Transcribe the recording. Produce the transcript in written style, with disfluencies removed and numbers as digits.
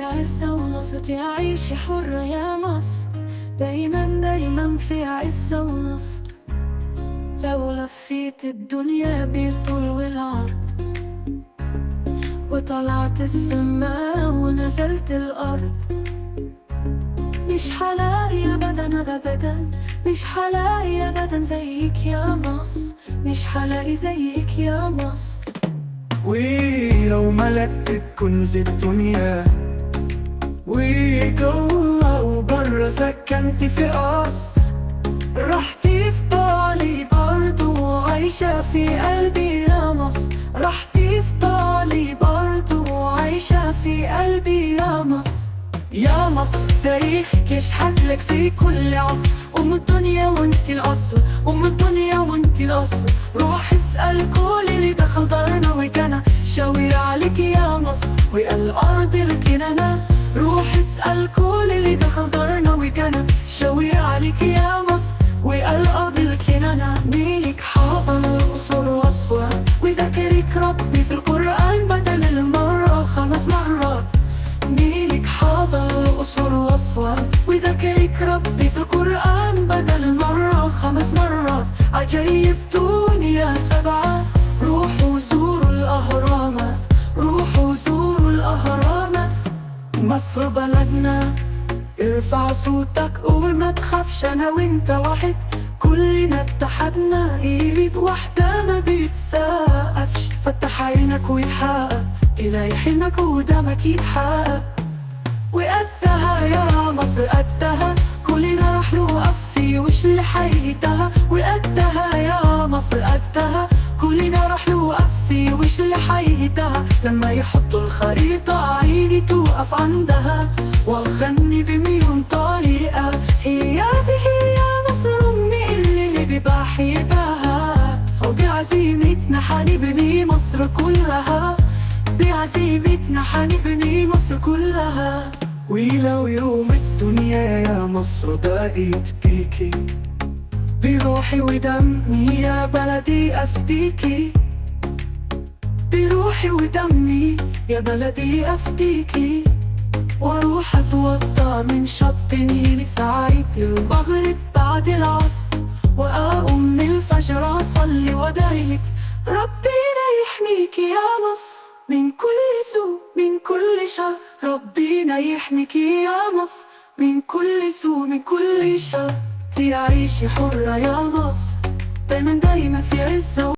في عزة ونصر، تعيشي حرة يا مصر، دايما دايما في عزة ونصر. لو لفيت الدنيا بالطول والعرض، وطلعت السماء ونزلت الأرض، مش حلاقي أبدا أبدا، مش حلاقي أبدا زيك يا مصر، مش حلاقي زيك يا مصر. ولو ملكت كنز الدنيا، وجوه وبره سكنت في قصر، راحتي في بالي برضو عايشة في قلبي يا مصر، راحتي في بالي برضو عايشة في قلبي يا مصر. يا مصر تاريخك يشهد لك في كل عصر، أم الدنيا وانت الأصل، أم الدنيا وانت الأصل. روح اسأل كل اللي دخل دارنا وجانا، شاور عليك يا مصر وقال أرض الكنانة. روح اسأل كل اللي دخل دارنا وجانا، شاور عليك يا مصر وقال أرض الكنانة. ميلك حاضر الأقصر وأسوان، وذكرك ربي في القرآن بدل المرة 5 مرات. ميلك حاضر الأقصر وأسوان، وذكرك ربي في القرآن بدل المرة 5 مرات. عجايب دنيا 7، روحوا زوروا الأهرامات، روحوا زوروا الأهرامات. مصر بلدنا ارفع صوتك قول ما تخافش، أنا وانت واحد كلنا اتحدنا، ايد واحدة ما بيتسقفش. فتح عينك ويحقق تلاقي حلمك ودمك يتحقق. وقدها يا مصر قدها، كلنا راح نوقف في وش اللي حيقدها. وقدها يا مصر قدها، كلنا راح نوقف في وش اللي حيقدها. لما يحطوا الخريطة عيني توقف عندها، واغني بمليون طريقة. هي هذه يا مصر أمي اللي بحبها، وبعزيمتنا حنبني مصر كلها، بعزيمتنا حنبني مصر كلها. ولو يوم الدنيا يا مصر ضاقت بيكي، بروحي ودمي يا بلدي أفديكي، بروحي ودمي يا بلدي أفديكي. واروح اتوضى من شط النيل ساعة المغرب بعد العصر، واقوم من الفجر اصلي وادعيلك ربنا يحميكي يا مصر من كل سوء من كل شر. ربنا يحميكي يا مصر من كل سوء من كل شر. تعيشي حرة يا مصر، دايما دايما في عزة.